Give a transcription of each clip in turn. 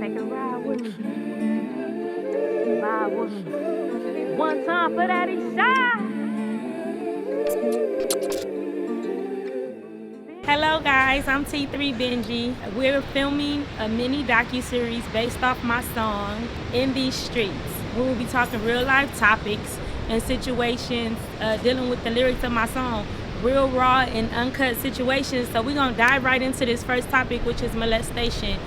like to ride with me. Ride with me. One time for that east side. Hello guys, I'm T3 Benji. We're filming a mini docu-series based off my song, In These Streets. We will be talking real life topics and situations dealing with the lyrics of my song. Real raw and uncut situations. So we're gonna dive right into this first topic, which is molestation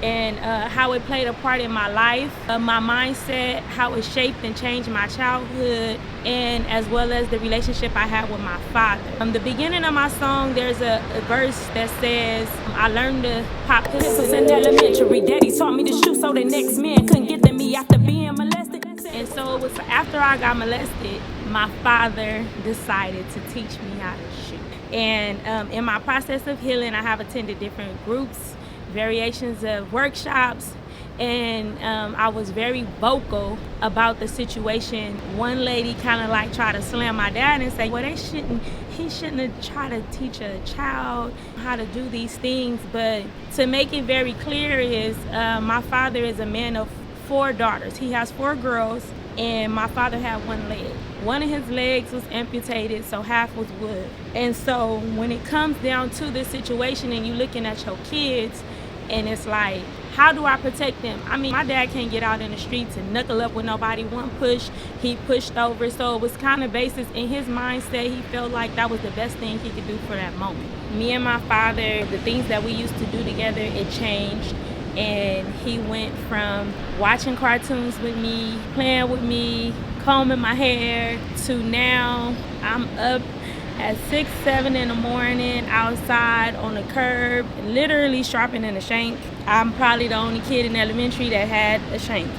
and how it played a part in my life, my mindset, how it shaped and changed my childhood, and as well as the relationship I had with my father. The beginning of my song, there's a verse that says, I learned to pop pistols in elementary. Daddy taught me to shoot so the next man couldn't get to me after being molested. And so it was after I got molested, my father decided to teach me how to shoot. And in my process of healing, I have attended different groups, variations of workshops, and I was very vocal about the situation. One lady kind of like tried to slam my dad and say, well, he shouldn't have tried to teach a child how to do these things. But to make it very clear is my father is a man of 4 daughters. He has 4 girls, and my father had 1 leg. One of his legs was amputated, so half was wood. And so when it comes down to this situation and you looking at your kids, and it's like, how do I protect them? I mean, my dad can't get out in the streets and knuckle up with nobody. One push, he pushed over. So it was kind of basis in his mindset. He felt like that was the best thing he could do for that moment. Me and my father, the things that we used to do together, it changed. And he went from watching cartoons with me, playing with me, combing my hair, to now I'm up at 6, 7 in the morning outside on the curb, literally sharpening a shank. I'm probably the only kid in elementary that had a shank.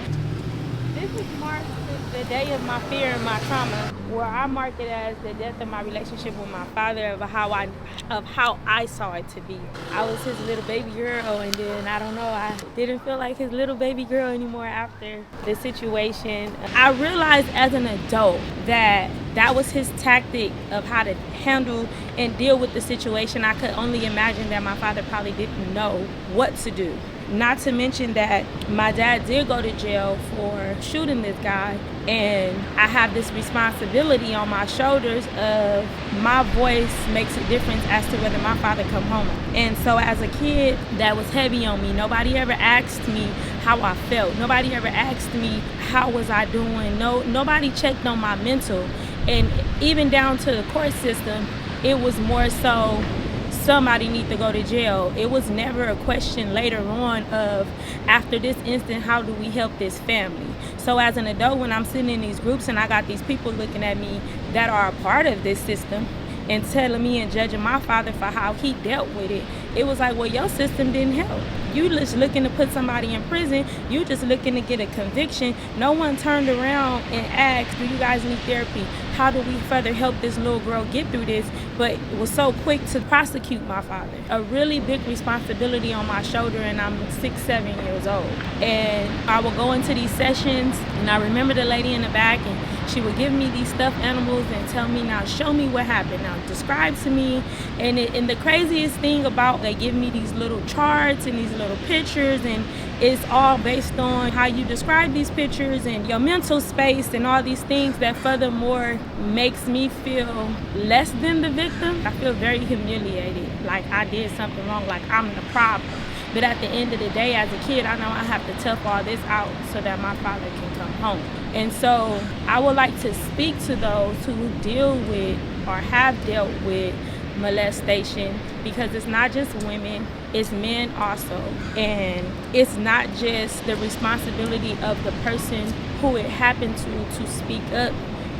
This is marked the day of my fear and my trauma, where I mark it as the death of my relationship with my father, of how I saw it to be. I was his little baby girl, and then I don't know, I didn't feel like his little baby girl anymore after the situation. I realized as an adult that was his tactic of how to handle and deal with the situation. I could only imagine that my father probably didn't know what to do. Not to mention that my dad did go to jail for shooting this guy, and I have this responsibility on my shoulders of my voice makes a difference as to whether my father come home. And so as a kid, that was heavy on me. Nobody ever asked me how I felt. Nobody ever asked me how was I doing. Nobody checked on my mental. And even down to the court system, it was more so somebody need to go to jail. It was never a question later on of, after this instant, how do we help this family? So as an adult, when I'm sitting in these groups and I got these people looking at me that are a part of this system and telling me and judging my father for how he dealt with it, it was like, well, your system didn't help. You just looking to put somebody in prison. You just looking to get a conviction. No one turned around and asked, do you guys need therapy? How do we further help this little girl get through this? But it was so quick to prosecute my father. A really big responsibility on my shoulder, and I'm 6, 7 years old. And I would go into these sessions, and I remember the lady in the back, and she would give me these stuffed animals and tell me, now show me what happened. Now describe to me. And the craziest thing about, they give me these little charts and these little pictures, and it's all based on how you describe these pictures and your mental space and all these things that furthermore makes me feel less than the victim. I feel very humiliated, like I did something wrong, like I'm the problem. But at the end of the day, as a kid, I know I have to tough all this out so that my father can come home. And so I would like to speak to those who deal with or have dealt with molestation, because it's not just women, it's men also. And it's not just the responsibility of the person who it happened to speak up.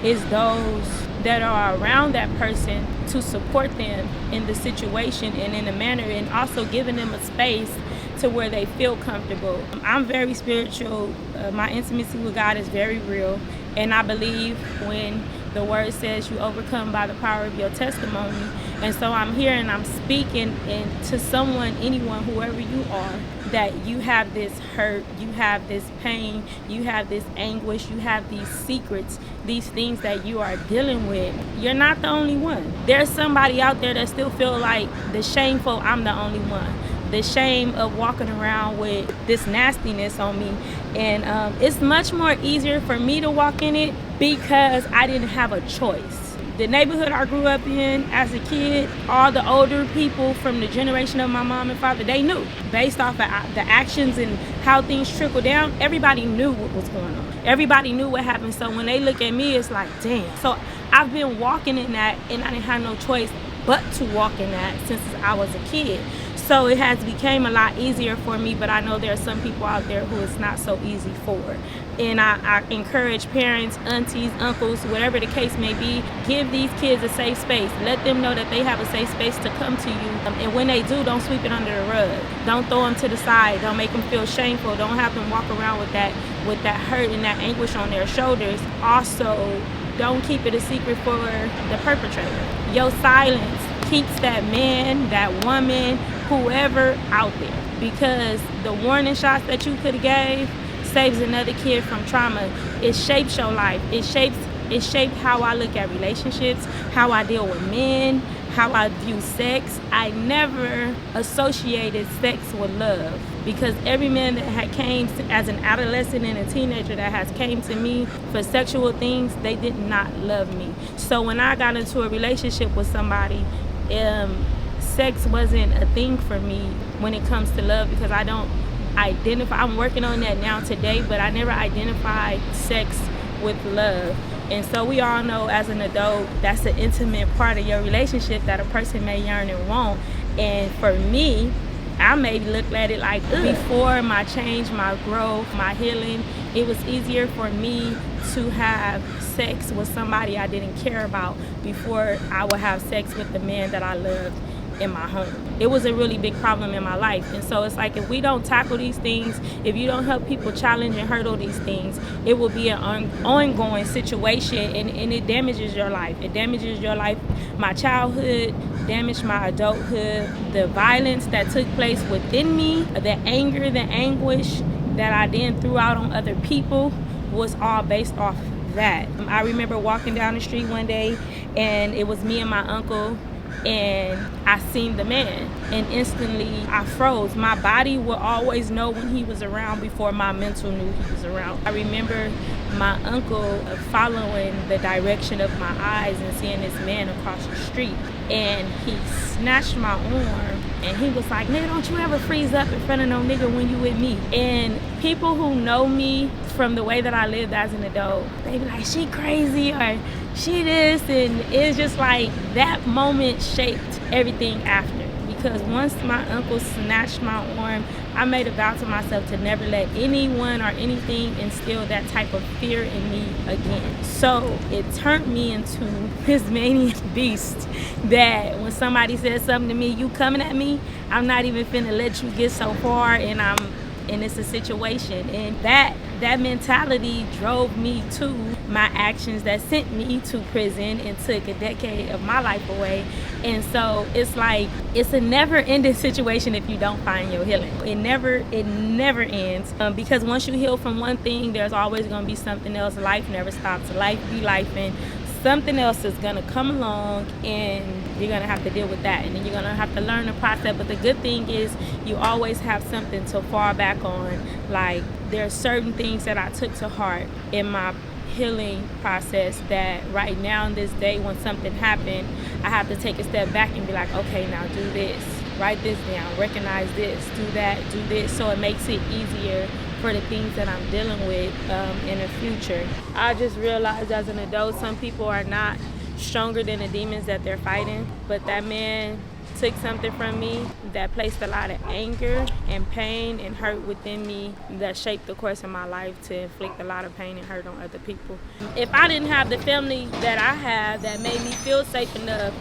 It's those that are around that person to support them in the situation and in a manner, and also giving them a space to where they feel comfortable. I'm very spiritual. My intimacy with God is very real, and I believe when the word says you overcome by the power of your testimony. And so I'm here and I'm speaking to someone, anyone, whoever you are, that you have this hurt, you have this pain, you have this anguish, you have these secrets, these things that you are dealing with. You're not the only one. There's somebody out there that still feel like the shameful, I'm the only one. the shame of walking around with this nastiness on me. And it's much more easier for me to walk in it because I didn't have a choice. The neighborhood I grew up in as a kid, all the older people from the generation of my mom and father, they knew. Based off of the actions and how things trickle down, everybody knew what was going on. Everybody knew what happened. So when they look at me, it's like, damn. So I've been walking in that, and I didn't have no choice but to walk in that since I was a kid. So it has become a lot easier for me, but I know there are some people out there who it's not so easy for. And I encourage parents, aunties, uncles, whatever the case may be, give these kids a safe space. Let them know that they have a safe space to come to you. And when they do, don't sweep it under the rug. Don't throw them to the side. Don't make them feel shameful. Don't have them walk around with that hurt and that anguish on their shoulders. Also, don't keep it a secret for the perpetrator. Your silence keeps that man, that woman, whoever out there, because the warning shots that you could have gave saves another kid from trauma. It shapes your life. It shaped how I look at relationships, how I deal with men, how I view sex. I never associated sex with love, because every man that had came as an adolescent and a teenager that has came to me for sexual things, they did not love me. So when I got into a relationship with somebody, sex wasn't a thing for me when it comes to love, because I don't identify. I'm working on that now today, but I never identified sex with love. And so we all know as an adult, that's an intimate part of your relationship that a person may yearn and want. And for me, I may look at it like, before my change, my growth, my healing, it was easier for me to have sex with somebody I didn't care about before I would have sex with the man that I loved in my home. It was a really big problem in my life. And so it's like, if we don't tackle these things, if you don't help people challenge and hurdle these things, it will be an ongoing situation, and it damages your life. It damages your life. My childhood damaged my adulthood. The violence that took place within me, the anger, the anguish that I then threw out on other people was all based off that. I remember walking down the street one day, and it was me and my uncle, and I seen the man, and instantly I froze. My body would always know when he was around before my mental knew he was around. I remember my uncle following the direction of my eyes and seeing this man across the street, and he snatched my arm, and he was like, "Nigga, don't you ever freeze up in front of no nigga when you with me." And people who know me from the way that I lived as an adult, they be like, "She crazy," or "She this," and it's just like that moment shaped everything after. Because once my uncle snatched my arm, I made a vow to myself to never let anyone or anything instill that type of fear in me again. So it turned me into this maniac beast that when somebody says something to me, "You coming at me, I'm not even finna let you get so far, and it's a situation." And that mentality drove me to my actions that sent me to prison and took a decade of my life away. And so it's like, it's a never-ending situation if you don't find your healing. It never ends, because once you heal from one thing, there's always going to be something else. Life never stops. Life be life, and something else is going to come along, and you're going to have to deal with that, and then you're going to have to learn the process. But the good thing is you always have something to fall back on. Like, there are certain things that I took to heart in my healing process that right now in this day, when something happened, I have to take a step back and be like, okay, now do this, write this down, recognize this, do that, do this. So it makes it easier for the things that I'm dealing with in the future. I just realized as an adult, some people are not stronger than the demons that they're fighting, but that man took something from me that placed a lot of anger and pain and hurt within me that shaped the course of my life to inflict a lot of pain and hurt on other people. If I didn't have the family that I have that made me feel safe enough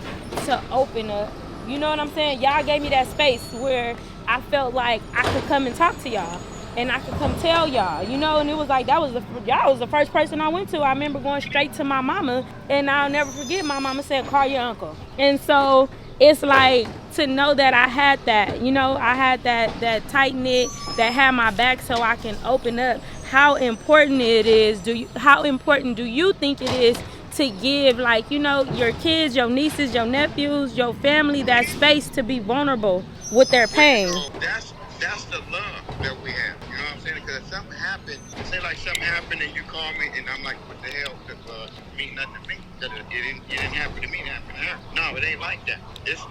to open up, you know what I'm saying? Y'all gave me that space where I felt like I could come and talk to y'all. And I could come tell y'all, you know, and it was like, y'all was the first person I went to. I remember going straight to my mama, and I'll never forget, my mama said, "Call your uncle." And so it's like, to know that I had that, you know, I had that tight knit that had my back so I can open up. How important it is, how important do you think it is to give, like, you know, your kids, your nieces, your nephews, your family that space to be vulnerable? with their pain. So that's the love that we have. You know what I'm saying? Because if something happened, say like something happened and you call me and I'm like, what the hell? Because it mean nothing to me. Because it didn't happen to me, it happened to her. No, it ain't like that. It's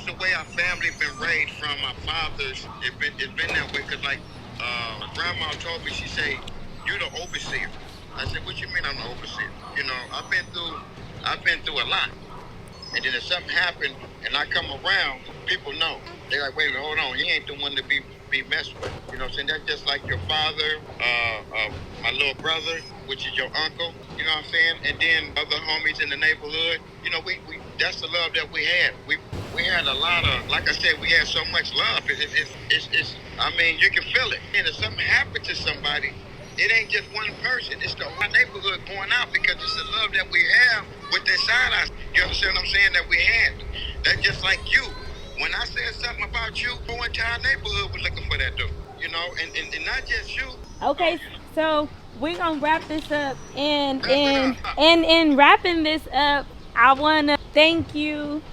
the way our family been raised from our fathers. It's been that way. Because like my grandma told me, she say, "You the overseer." I said, "What you mean I'm the overseer?" You know, I've been through a lot. And then if something happened and I come around, people know. They're like, wait a minute, hold on. He ain't the one to be messed with. You know what I'm saying? That's just like your father, my little brother, which is your uncle. You know what I'm saying? And then other homies in the neighborhood. You know, we that's the love that we had. We had a lot of, like I said, we had so much love. It's I mean, you can feel it. And if something happened to somebody, it ain't just one person. It's the whole neighborhood going out because it's the love that we have with this side us. You understand what I'm saying? That we had. That's just like you. When I said something about you, the entire neighborhood was looking for that dude. You know, and not just you. Okay, so we're gonna wrap this up, and Wrap it up. in wrapping this up, I wanna thank you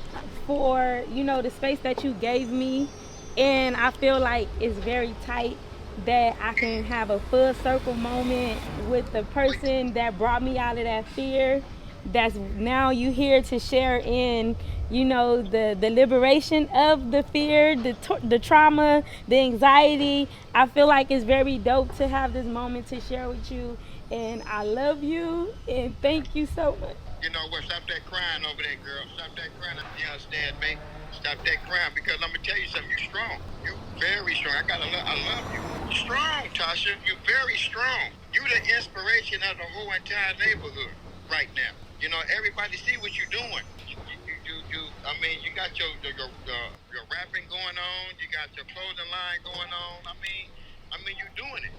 for the space that you gave me, and I feel like it's very tight that I can have a full circle moment with the person that brought me out of that fear. That's now you here to share in the liberation of the fear, the trauma, the anxiety. I feel like it's very dope to have this moment to share with you, and I love you and thank you so much. You know what? Stop that crying over there, girl. Stop that crying. You understand me? Stop that crying because I'm gonna tell you something. You're strong. You're very strong. I love you. You're strong, Tasha. You're very strong. You're the inspiration of the whole entire neighborhood right now. You know, everybody see what you're doing. I mean, you got your rapping going on. You got your clothing line going on. I mean, you're doing it.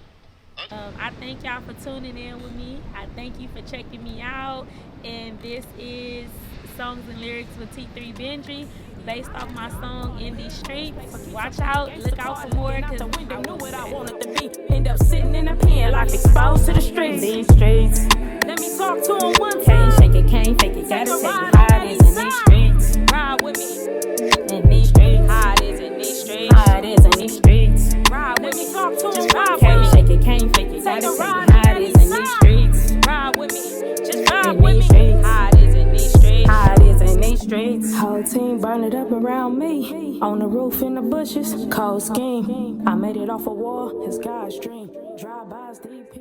I thank y'all for tuning in with me. I thank you for checking me out. And this is Songs and Lyrics with T3 BENJI, based off my song In These Streets. Watch out, look out for more, because I knew what I wanted to be. End up sitting in a pen, like exposed to the streets. These streets. Let me talk to him one time. Can't shake it, can't fake it, gotta take it. How it is in these streets. Ride with me. In these streets. How it is in these streets. How it is in these streets. Ride with me. Talk to him. Can't shake it, can't fake it, gotta take it. How it is in these streets. Ride with me. Just ride with me. How it is in these streets. How it is in these streets. Whole team burn it up around me. On the roof in the bushes. Cold scheme. I made it off a wall. It's God's dream. Drive-bys, DP.